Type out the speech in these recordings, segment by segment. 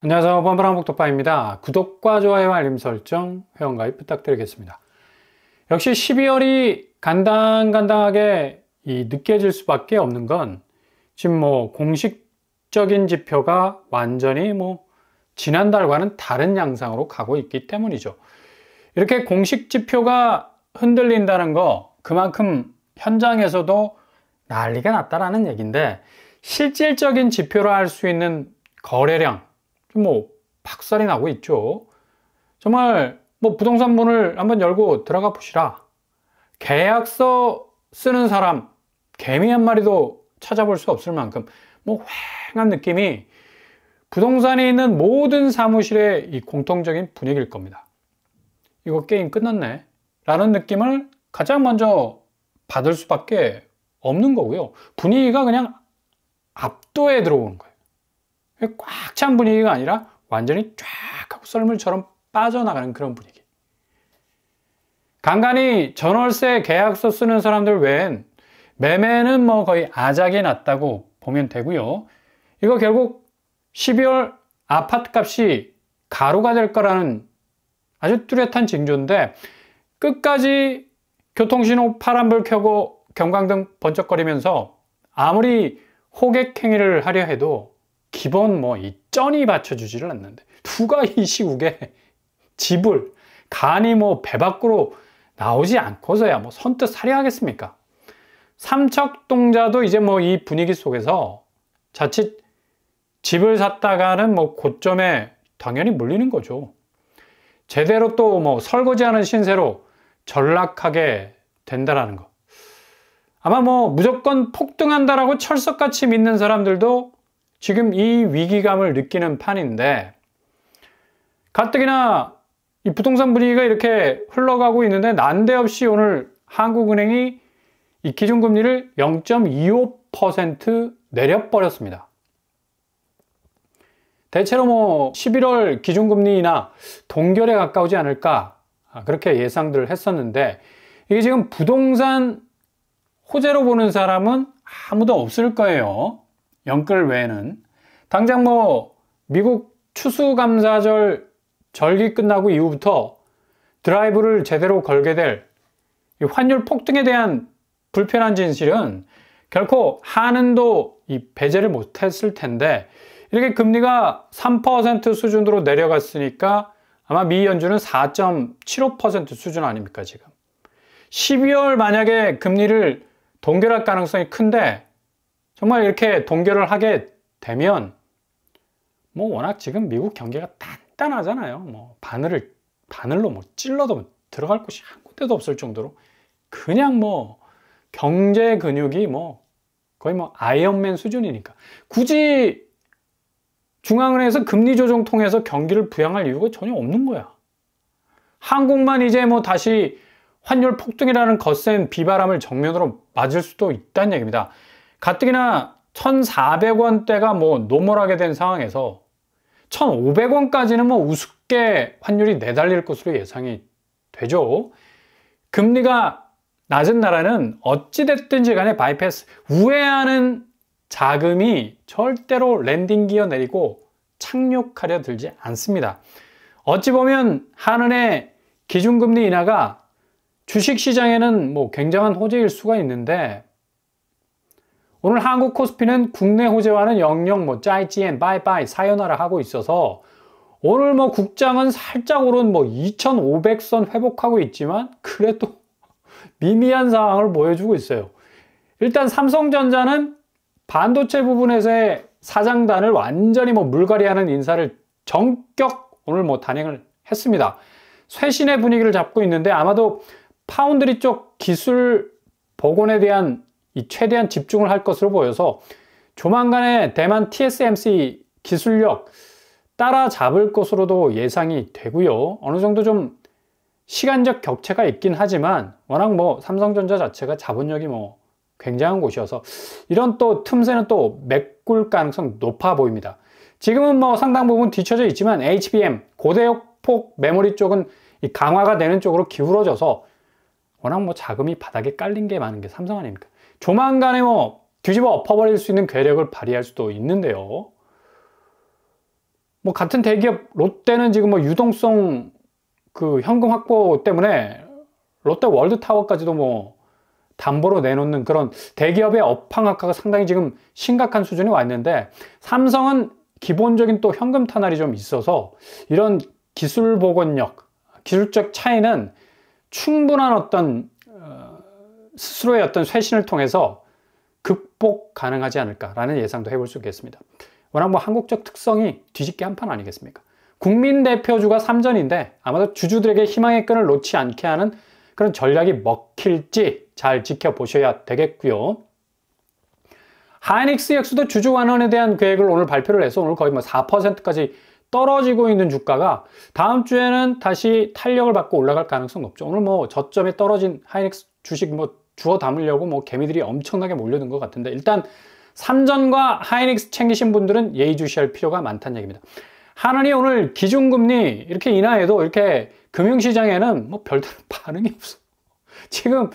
안녕하세요. 범블한복덕파입니다. 구독과 좋아요, 알림 설정, 회원가입 부탁드리겠습니다. 역시 12월이 간당간당하게 느껴질 수밖에 없는 건 지금 공식적인 지표가 완전히 지난달과는 다른 양상으로 가고 있기 때문이죠. 이렇게 공식 지표가 흔들린다는 거, 그만큼 현장에서도 난리가 났다라는 얘기인데, 실질적인 지표로 할 수 있는 거래량, 박살이 나고 있죠. 정말 부동산 문을 한번 열고 들어가 보시라. 계약서 쓰는 사람 개미 한 마리도 찾아볼 수 없을 만큼 휑한 느낌이 부동산에 있는 모든 사무실의 이 공통적인 분위기일 겁니다. 이거 게임 끝났네 라는 느낌을 가장 먼저 받을 수밖에 없는 거고요. 분위기가 그냥 압도해 들어오는 거예요. 꽉 찬 분위기가 아니라 완전히 쫙 하고 썰물처럼 빠져나가는 그런 분위기. 간간히 전월세 계약서 쓰는 사람들 외엔 매매는 거의 아작이 났다고 보면 되고요. 이거 결국 12월 아파트 값이 가루가 될 거라는 아주 뚜렷한 징조인데, 끝까지 교통신호 파란불 켜고 경광등 번쩍거리면서 아무리 호객 행위를 하려 해도 기본 이 쩐이 받쳐주지를 않는데, 누가 이 시국에 집을 간이 배 밖으로 나오지 않고서야 선뜻 사려 하겠습니까? 삼척동자도 이제 이 분위기 속에서 자칫 집을 샀다가는 고점에 당연히 물리는 거죠. 제대로 또 설거지하는 신세로 전락하게 된다라는 거. 아마 무조건 폭등한다라고 철석같이 믿는 사람들도 지금 이 위기감을 느끼는 판인데, 가뜩이나 이 부동산 분위기가 이렇게 흘러가고 있는데 난데없이 오늘 한국은행이 이 기준금리를 0.25% 내려버렸습니다. 대체로 11월 기준금리나 동결에 가까우지 않을까, 그렇게 예상들을 했었는데, 이게 지금 부동산 호재로 보는 사람은 아무도 없을 거예요. 영끌 외에는. 당장 미국 추수감사절 절기 끝나고 이후부터 드라이브를 제대로 걸게 될 이 환율 폭등에 대한 불편한 진실은 결코 한은도 배제를 못했을 텐데, 이렇게 금리가 3% 수준으로 내려갔으니까 아마 미 연준은 4.75% 수준 아닙니까 지금. 12월 만약에 금리를 동결할 가능성이 큰데, 정말 이렇게 동결을 하게 되면 워낙 지금 미국 경기가 단단하잖아요. 바늘로 찔러도 들어갈 곳이 한 군데도 없을 정도로 그냥 경제 근육이 거의 아이언맨 수준이니까 굳이 중앙은행에서 금리 조정 통해서 경기를 부양할 이유가 전혀 없는 거야. 한국만 이제 다시 환율 폭등이라는 거센 비바람을 정면으로 맞을 수도 있다는 얘기입니다. 가뜩이나 1,400원대가 노멀하게 된 상황에서 1,500원까지는 우습게 환율이 내달릴 것으로 예상이 되죠. 금리가 낮은 나라는 어찌됐든지 간에 바이패스, 우회하는 자금이 절대로 랜딩 기어 내리고 착륙하려 들지 않습니다. 어찌 보면 한은의 기준금리 인하가 주식시장에는 굉장한 호재일 수가 있는데, 오늘 한국 코스피는 국내 호재와는 영영 짜이찌엔 빠이빠이 사요나라 하고 있어서 오늘 국장은 살짝 오른 2,500선 회복하고 있지만 그래도 미미한 상황을 보여주고 있어요. 일단 삼성전자는 반도체 부분에서의 사장단을 완전히 물갈이하는 인사를 전격 오늘 단행을 했습니다. 쇄신의 분위기를 잡고 있는데, 아마도 파운드리 쪽 기술 복원에 대한 최대한 집중을 할 것으로 보여서 조만간에 대만 TSMC 기술력 따라잡을 것으로도 예상이 되고요. 어느 정도 좀 시간적 격차가 있긴 하지만 워낙 삼성전자 자체가 자본력이 굉장한 곳이어서 이런 또 틈새는 또 메꿀 가능성 높아 보입니다. 지금은 상당 부분 뒤쳐져 있지만 HBM 고대역폭 메모리 쪽은 강화가 되는 쪽으로 기울어져서 워낙 자금이 바닥에 깔린 게 많은 게 삼성 아닙니까? 조만간에 뒤집어 엎어버릴 수 있는 괴력을 발휘할 수도 있는데요. 뭐 같은 대기업 롯데는 지금 뭐 유동성 그 현금 확보 때문에 롯데 월드타워까지도 뭐 담보로 내놓는 그런 대기업의 업황 악화가 상당히 지금 심각한 수준이 와 있는데, 삼성은 기본적인 또 현금 타날이 좀 있어서 이런 기술 복원력, 기술적 차이는 충분한 어떤 스스로의 어떤 쇄신을 통해서 극복 가능하지 않을까라는 예상도 해볼 수 있겠습니다. 워낙 뭐 한국적 특성이 뒤집기 한판 아니겠습니까? 국민 대표주가 3전인데 아마도 주주들에게 희망의 끈을 놓지 않게 하는 그런 전략이 먹힐지 잘 지켜보셔야 되겠고요. 하이닉스 역시도 주주 완원에 대한 계획을 오늘 발표를 해서 오늘 거의 뭐 4%까지 떨어지고 있는 주가가 다음 주에는 다시 탄력을 받고 올라갈 가능성 높죠. 오늘 뭐 저점에 떨어진 하이닉스 주식 뭐 주워 담으려고 뭐 개미들이 엄청나게 몰려든 것 같은데, 일단 삼전과 하이닉스 챙기신 분들은 예의주시할 필요가 많다는 얘기입니다. 한은이 오늘 기준금리 이렇게 인하해도 이렇게 금융시장에는 뭐 별다른 반응이 없어. 지금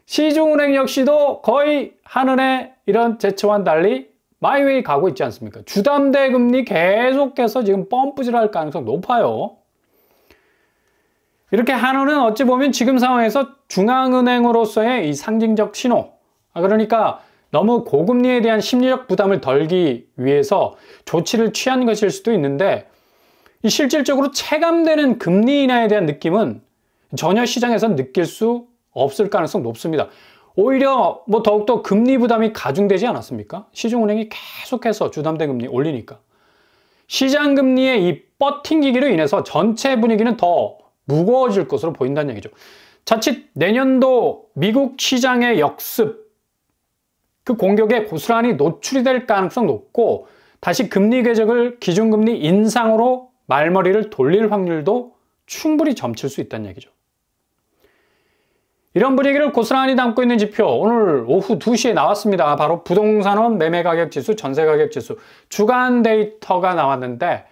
시중은행 역시도 거의 한은의 이런 제초와는 달리 마이웨이 가고 있지 않습니까? 주담대 금리 계속해서 지금 펌프질할 가능성 높아요. 이렇게 한은은 어찌 보면 지금 상황에서 중앙은행으로서의 이 상징적 신호, 그러니까 너무 고금리에 대한 심리적 부담을 덜기 위해서 조치를 취한 것일 수도 있는데, 이 실질적으로 체감되는 금리 인하에 대한 느낌은 전혀 시장에서 느낄 수 없을 가능성 높습니다. 오히려 뭐 더욱더 금리 부담이 가중되지 않았습니까? 시중은행이 계속해서 주담대 금리 올리니까. 시장 금리의 이 버팅기기로 인해서 전체 분위기는 더 무거워질 것으로 보인다는 얘기죠. 자칫 내년도 미국 시장의 역습, 그 공격에 고스란히 노출이 될 가능성 높고, 다시 금리 궤적을 기준금리 인상으로 말머리를 돌릴 확률도 충분히 점칠 수 있다는 얘기죠. 이런 분위기를 고스란히 담고 있는 지표, 오늘 오후 2시에 나왔습니다. 바로 부동산원 매매가격지수, 전세가격지수 주간 데이터가 나왔는데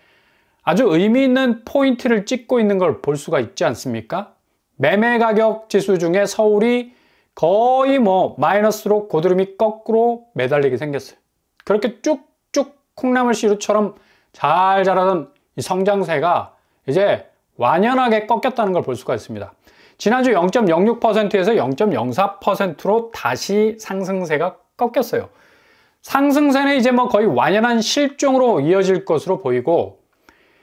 아주 의미 있는 포인트를 찍고 있는 걸 볼 수가 있지 않습니까? 매매가격지수 중에 서울이 거의 뭐 마이너스로 고드름이 거꾸로 매달리게 생겼어요. 그렇게 쭉쭉 콩나물 시루처럼 잘 자라던 이 성장세가 이제 완연하게 꺾였다는 걸 볼 수가 있습니다. 지난주 0.06%에서 0.04%로 다시 상승세가 꺾였어요. 상승세는 이제 뭐 거의 완연한 실종으로 이어질 것으로 보이고,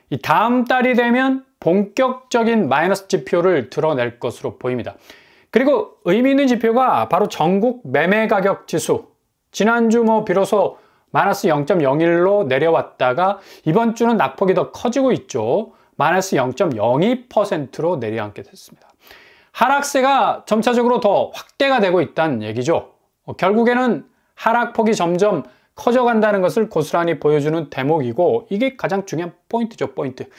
이 다음 달이 되면 본격적인 마이너스 지표를 드러낼 것으로 보입니다. 그리고 의미 있는 지표가 바로 전국 매매가격 지수. 지난주 뭐 비로소 마이너스 0.01로 내려왔다가 이번 주는 낙폭이 더 커지고 있죠. 마이너스 0.02%로 내려앉게 됐습니다. 하락세가 점차적으로 더 확대가 되고 있다는 얘기죠. 결국에는 하락폭이 점점 커져간다는 것을 고스란히 보여주는 대목이고, 이게 가장 중요한 포인트죠, 포인트.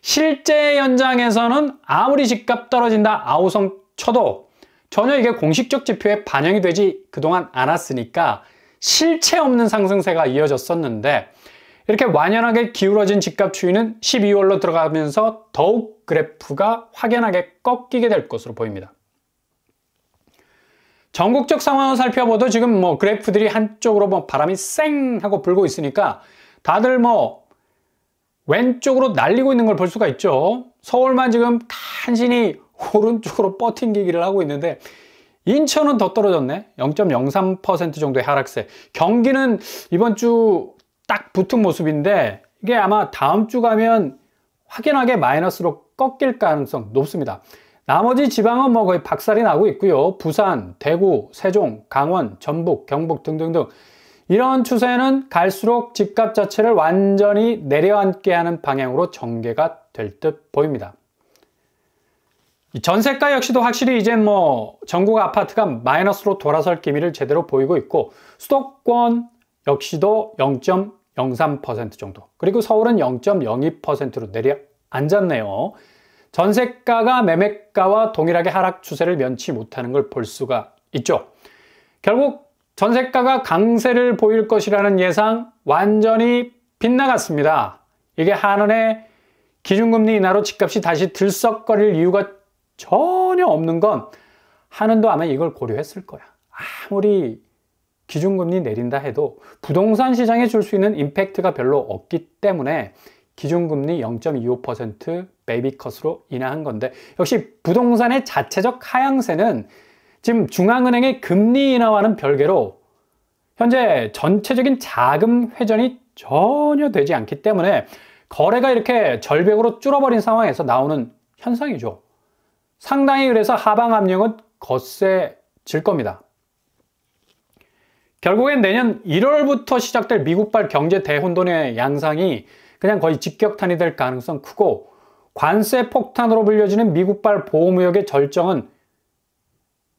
실제 현장에서는 아무리 집값 떨어진다 아우성 쳐도 전혀 이게 공식적 지표에 반영이 되지 그동안 않았으니까 실체 없는 상승세가 이어졌었는데, 이렇게 완연하게 기울어진 집값 추이는 12월로 들어가면서 더욱 그래프가 확연하게 꺾이게 될 것으로 보입니다. 전국적 상황을 살펴봐도 지금 뭐 그래프들이 한쪽으로 뭐 바람이 쌩 하고 불고 있으니까 다들 뭐 왼쪽으로 날리고 있는 걸 볼 수가 있죠. 서울만 지금 간신히 오른쪽으로 버팅기기를 하고 있는데, 인천은 더 떨어졌네. 0.03% 정도의 하락세. 경기는 이번 주 딱 붙은 모습인데 이게 아마 다음 주 가면 확연하게 마이너스로 꺾일 가능성 높습니다. 나머지 지방은 뭐 거의 박살이 나고 있고요. 부산, 대구, 세종, 강원, 전북, 경북 등등등 이런 추세는 갈수록 집값 자체를 완전히 내려앉게 하는 방향으로 전개가 될 듯 보입니다. 이 전세가 역시도 확실히 이제 뭐 전국 아파트가 마이너스로 돌아설 기미를 제대로 보이고 있고, 수도권 역시도 0.03% 정도, 그리고 서울은 0.02%로 내려앉았네요. 전세가가 매매가와 동일하게 하락 추세를 면치 못하는 걸 볼 수가 있죠. 결국 전세가가 강세를 보일 것이라는 예상 완전히 빗나갔습니다. 이게 한은의 기준금리 인하로 집값이 다시 들썩거릴 이유가 전혀 없는 건 한은도 아마 이걸 고려했을 거야. 아무리 기준금리 내린다 해도 부동산 시장에 줄 수 있는 임팩트가 별로 없기 때문에 기준금리 0.25% 베이비컷으로 인하한 건데, 역시 부동산의 자체적 하향세는 지금 중앙은행의 금리 인하와는 별개로 현재 전체적인 자금 회전이 전혀 되지 않기 때문에 거래가 이렇게 절벽으로 줄어버린 상황에서 나오는 현상이죠. 상당히 그래서 하방 압력은 거세질 겁니다. 결국엔 내년 1월부터 시작될 미국발 경제 대혼돈의 양상이 그냥 거의 직격탄이 될 가능성 크고, 관세 폭탄으로 불려지는 미국발 보호무역의 절정은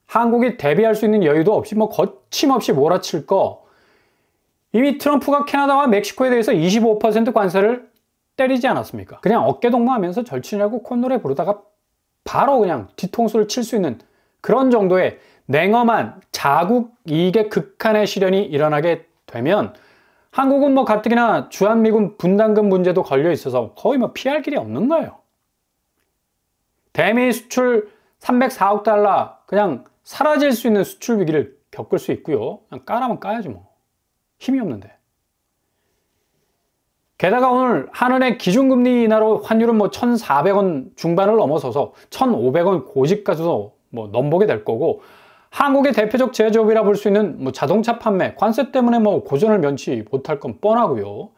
한국이 대비할 수 있는 여유도 없이 거침없이 몰아칠 거. 이미 트럼프가 캐나다와 멕시코에 대해서 25% 관세를 때리지 않았습니까? 그냥 어깨동무하면서 절친이라고 콧노래 부르다가 바로 그냥 뒤통수를 칠 수 있는 그런 정도의 냉엄한 자국 이익의 극한의 실현이 일어나게 되면 한국은 가뜩이나 주한미군 분담금 문제도 걸려 있어서 거의 피할 길이 없는 거예요. 대미 수출 304억 달러 그냥 사라질 수 있는 수출 위기를 겪을 수 있고요. 그냥 까라면 까야지 힘이 없는데. 게다가 오늘 한은의 기준금리 인하로 환율은 1,400원 중반을 넘어서서 1,500원 고지까지도 넘보게 될 거고, 한국의 대표적 제조업이라 볼 수 있는 자동차 판매, 관세 때문에 고전을 면치 못할 건 뻔하고요.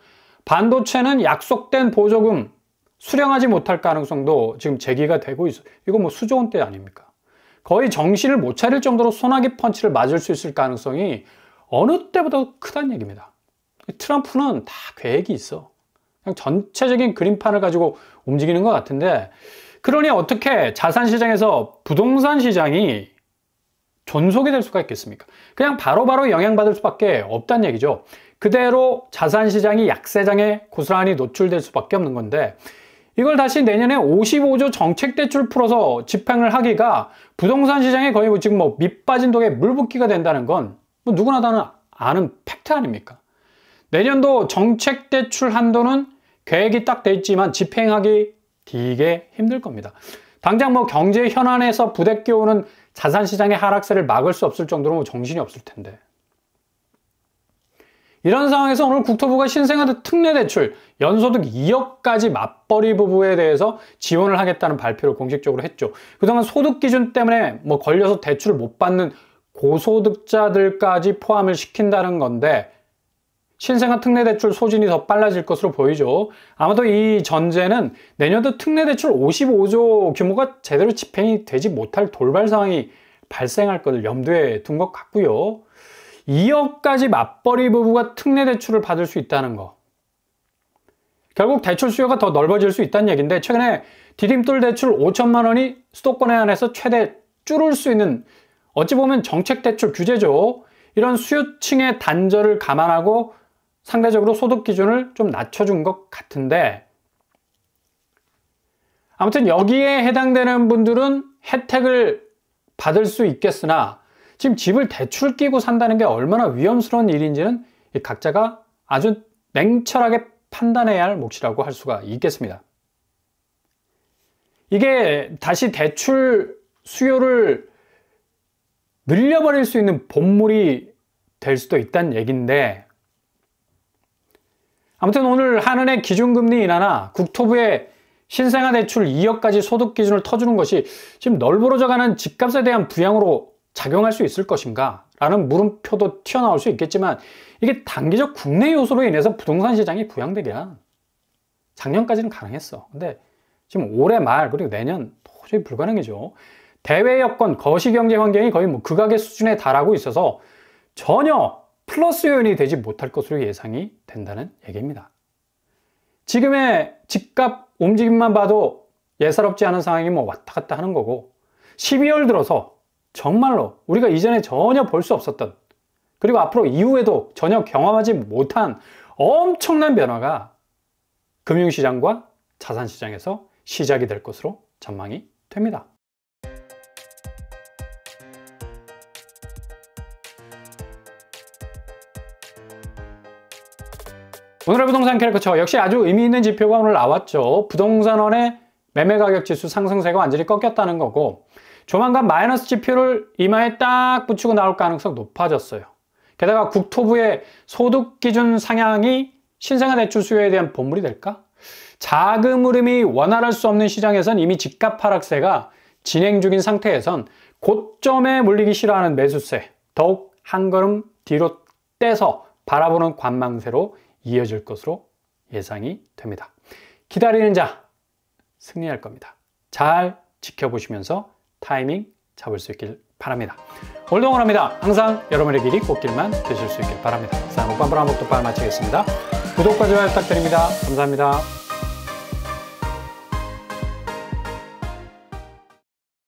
반도체는 약속된 보조금 수령하지 못할 가능성도 지금 제기가 되고 있어요. 이거 수조 원대 아닙니까? 거의 정신을 못 차릴 정도로 소나기 펀치를 맞을 수 있을 가능성이 어느 때보다 크다는 얘기입니다. 트럼프는 다 계획이 있어. 그냥 전체적인 그림판을 가지고 움직이는 것 같은데, 그러니 어떻게 자산시장에서 부동산 시장이 존속이 될 수가 있겠습니까? 그냥 바로바로 영향받을 수밖에 없다는 얘기죠. 그대로 자산시장이 약세장에 고스란히 노출될 수밖에 없는 건데, 이걸 다시 내년에 55조 정책대출 풀어서 집행을 하기가 부동산 시장에 거의 지금 밑 빠진 독에 물 붓기가 된다는 건 누구나 다 아는 팩트 아닙니까? 내년도 정책대출 한도는 계획이 딱 돼 있지만 집행하기 되게 힘들 겁니다. 당장 경제 현안에서 부대껴오는 자산시장의 하락세를 막을 수 없을 정도로 정신이 없을 텐데. 이런 상황에서 오늘 국토부가 신생아들 특례대출 연소득 2억까지 맞벌이 부부에 대해서 지원을 하겠다는 발표를 공식적으로 했죠. 그동안 소득 기준 때문에 걸려서 대출을 못 받는 고소득자들까지 포함을 시킨다는 건데, 신생아 특례대출 소진이 더 빨라질 것으로 보이죠. 아마도 이 전제는 내년도 특례대출 55조 규모가 제대로 집행이 되지 못할 돌발 상황이 발생할 것을 염두에 둔 것 같고요. 2억까지 맞벌이 부부가 특례대출을 받을 수 있다는 거. 결국 대출 수요가 더 넓어질 수 있다는 얘기인데, 최근에 디딤돌 대출 5천만 원이 수도권에 한해서 최대 줄을 수 있는, 어찌 보면 정책대출 규제죠. 이런 수요층의 단절을 감안하고 상대적으로 소득 기준을 좀 낮춰준 것 같은데, 아무튼 여기에 해당되는 분들은 혜택을 받을 수 있겠으나, 지금 집을 대출 끼고 산다는 게 얼마나 위험스러운 일인지는 각자가 아주 냉철하게 판단해야 할 몫이라고 할 수가 있겠습니다. 이게 다시 대출 수요를 늘려버릴 수 있는 본물이 될 수도 있다는 얘기인데, 아무튼 오늘 한은의 기준금리 인하나 국토부의 신생아 대출 2억까지 소득 기준을 터주는 것이 지금 널브러져가는 집값에 대한 부양으로 작용할 수 있을 것인가? 라는 물음표도 튀어나올 수 있겠지만, 이게 단기적 국내 요소로 인해서 부동산 시장이 부양되기란 작년까지는 가능했어. 근데 지금 올해 말 그리고 내년 도저히 불가능이죠. 대외 여건, 거시경제 환경이 거의 극악의 수준에 달하고 있어서 전혀 플러스 요인이 되지 못할 것으로 예상이 된다는 얘기입니다. 지금의 집값 움직임만 봐도 예사롭지 않은 상황이 왔다 갔다 하는 거고, 12월 들어서 정말로 우리가 이전에 전혀 볼 수 없었던, 그리고 앞으로 이후에도 전혀 경험하지 못한 엄청난 변화가 금융시장과 자산시장에서 시작이 될 것으로 전망이 됩니다. 오늘의 부동산 캐릭터처 역시 아주 의미 있는 지표가 오늘 나왔죠. 부동산원의 매매가격 지수 상승세가 완전히 꺾였다는 거고, 조만간 마이너스 지표를 이마에 딱 붙이고 나올 가능성 높아졌어요. 게다가 국토부의 소득 기준 상향이 신생아 대출 수요에 대한 본물이 될까? 자금 흐름이 원활할 수 없는 시장에선 이미 집값 하락세가 진행 중인 상태에선 고점에 물리기 싫어하는 매수세, 더욱 한 걸음 뒤로 떼서 바라보는 관망세로 이어질 것으로 예상이 됩니다. 기다리는 자 승리할 겁니다. 잘 지켜보시면서 타이밍 잡을 수 있길 바랍니다. 오늘도 응원합니다. 항상 여러분의 길이 꽃길만 되실 수 있길 바랍니다. 자, 목밤브라 목독방을 마치겠습니다. 구독과 좋아요 부탁드립니다. 감사합니다.